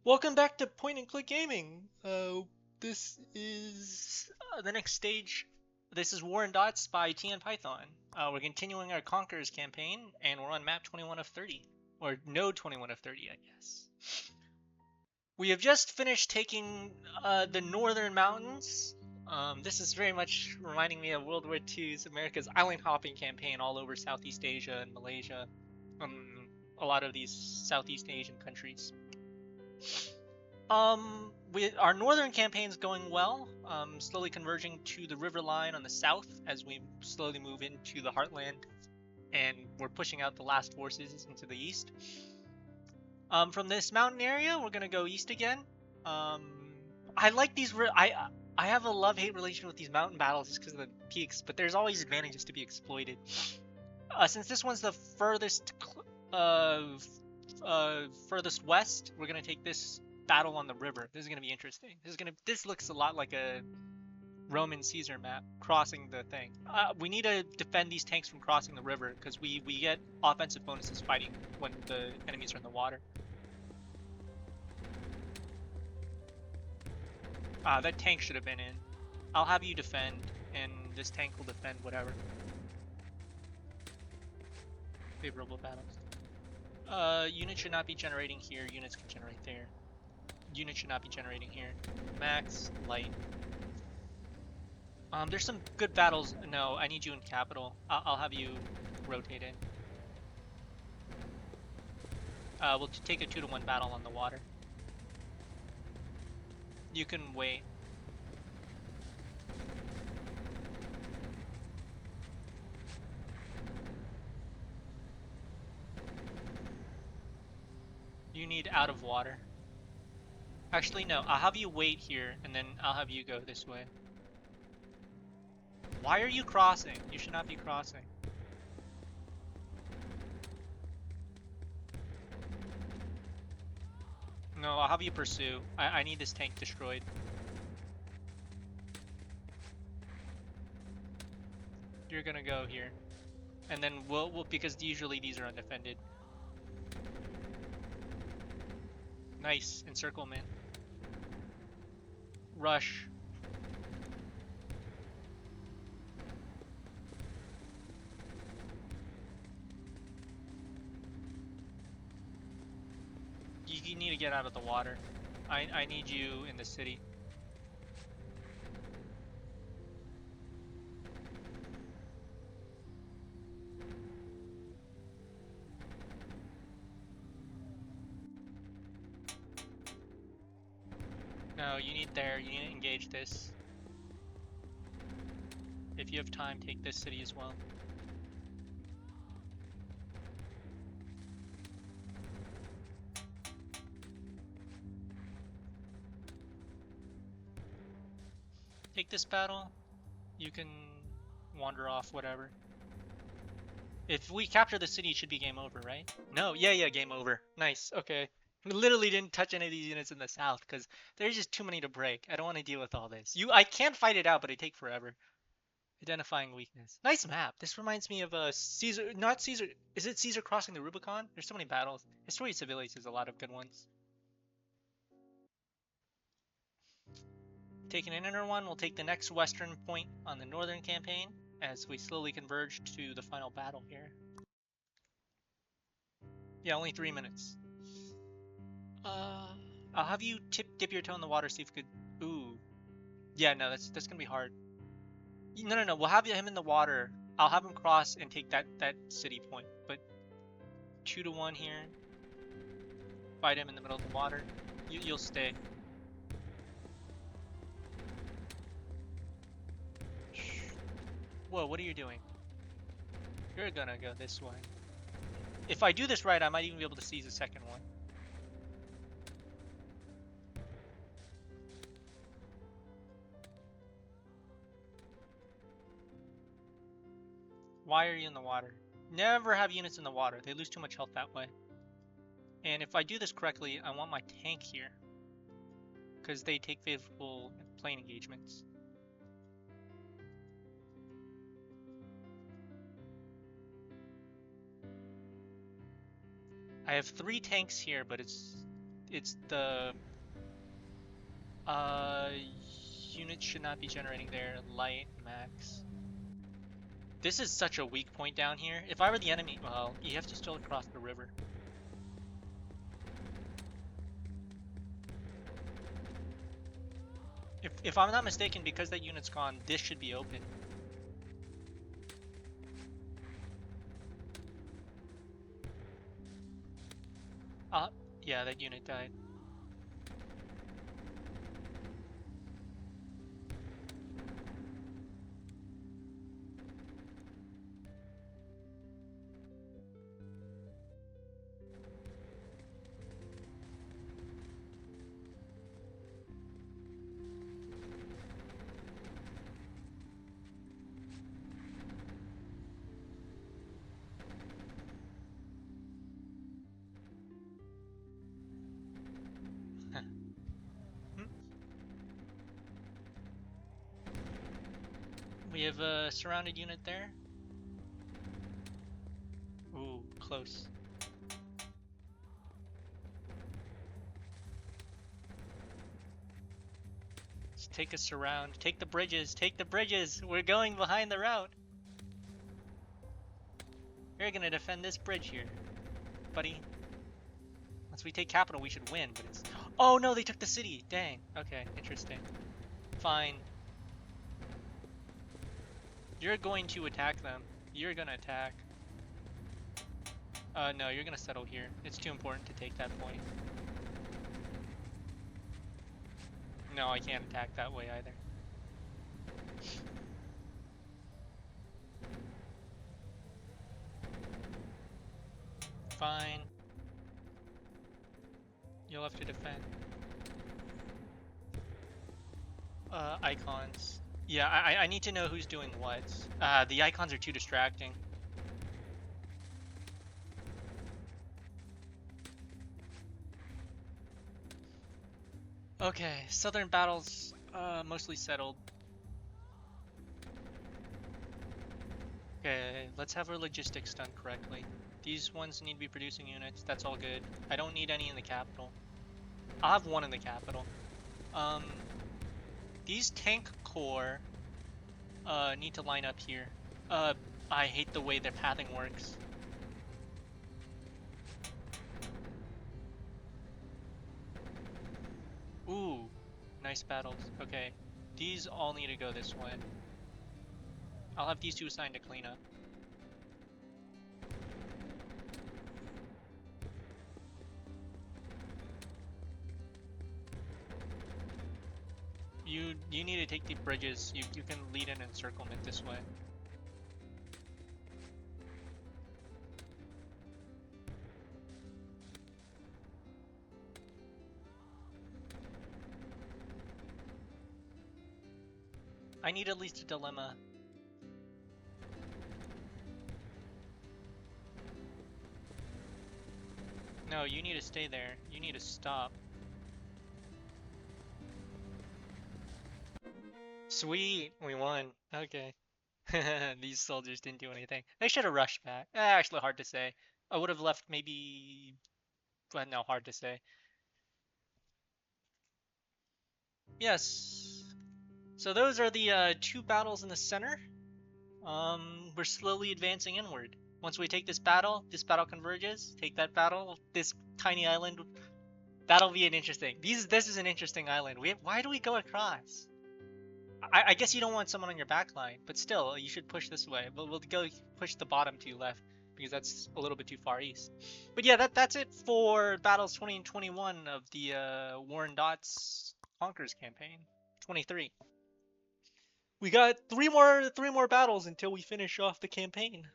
Welcome back to Point and Click Gaming. This is the next stage. This is War and Dots by T and Python. We're continuing our Conquerors campaign, and we're on map 21 of 30, or node 21 of 30, I guess. We have just finished taking the northern mountains. This is very much reminding me of World War II's America's island hopping campaign all over Southeast Asia and Malaysia, a lot of these Southeast Asian countries. Our northern campaign's going well, slowly converging to the river line on the south as we slowly move into the heartland, and we're pushing out the last forces into the east. From this mountain area, we're gonna go east again. I like these. I have a love-hate relation with these mountain battles just because of the peaks, but there's always advantages to be exploited. Since this one's the furthest west, we're gonna take this battle on the river. This is gonna be interesting. This looks a lot like a Roman Caesar map, crossing the thing. We need to defend these tanks from crossing the river because we get offensive bonuses fighting when the enemies are in the water. That tank should have been in. I'll have you defend, and this tank will defend whatever. Favorable battles. Units should not be generating here. Units can generate there. Units should not be generating here. Max, light. There's some good battles. No, I need you in capital. I'll have you rotate in. We'll take a 2-to-1 battle on the water. You can wait. You need out of water. Actually, no. I'll have you wait here, and then I'll have you go this way. Why are you crossing? You should not be crossing. No, I'll have you pursue. I need this tank destroyed. You're gonna go here. And then we'll because usually these are undefended. Nice encirclement. Rush. You need to get out of the water. I need you in the city. No, you need there. You need to engage this. If you have time, take this city as well. Take this battle. You can wander off, whatever. If we capture the city, it should be game over, right? No, yeah, game over. Nice, okay. We literally didn't touch any of these units in the south because there's just too many to break. I don't want to deal with all this. I can't fight it out, but it take forever. Identifying weakness. Nice map. This reminds me of Caesar, not Caesar. Is it Caesar crossing the Rubicon? There's so many battles. History of Civilians has a lot of good ones. Taking an inner one, we'll take the next western point on the northern campaign as we slowly converge to the final battle here. Yeah, only 3 minutes. I'll have you dip your toe in the water, see if you could. Ooh, yeah, no, that's gonna be hard. No. We'll have him in the water. I'll have him cross and take that city point. But 2-to-1 here. Fight him in the middle of the water. You'll stay. Whoa, what are you doing? You're gonna go this way. If I do this right, I might even be able to seize the second one. Why are you in the water? Never have units in the water. They lose too much health that way. And if I do this correctly, I want my tank here, because they take favorable plane engagements. I have 3 tanks here, but it's the units should not be generating their light max. This is such a weak point down here. If I were the enemy, well, you have to still cross the river. If I'm not mistaken, because that unit's gone, this should be open. Yeah, that unit died. We have a surrounded unit there. Ooh, close. Let's take us around. Take the bridges. Take the bridges. We're going behind the route. You're gonna defend this bridge here, buddy. Once we take capital, we should win, but it's... Oh no, they took the city. Dang. Okay, interesting. Fine. You're going to attack them. You're gonna attack. No, you're gonna settle here. It's too important to take that point. No, I can't attack that way either. Fine. You'll have to defend. Icons. Yeah, I need to know who's doing what. The icons are too distracting. Okay, southern battles mostly settled. Okay, let's have our logistics done correctly. These ones need to be producing units, that's all good. I don't need any in the capital. I'll have one in the capital. These tank corps need to line up here. I hate the way their pathing works. Ooh, nice battles. Okay, these all need to go this way. I'll have these two assigned to clean up. You need to take the bridges. You can lead an encirclement this way. I need at least a dilemma. No, you need to stay there. You need to stop. Sweet, we won. Okay. These soldiers didn't do anything. They should have rushed back. Actually, hard to say. I would have left maybe... But no, hard to say. Yes. So those are the two battles in the center. We're slowly advancing inward. Once we take this battle converges. Take that battle, this tiny island. That'll be an interesting. This is an interesting island. Why do we go across? I guess you don't want someone on your back line, but still, you should push this way. But we'll go push the bottom two left because that's a little bit too far east. But yeah, that's it for Battles 20 and 21 of the Warren Dots Conquerors campaign. 23. We got three more battles until we finish off the campaign.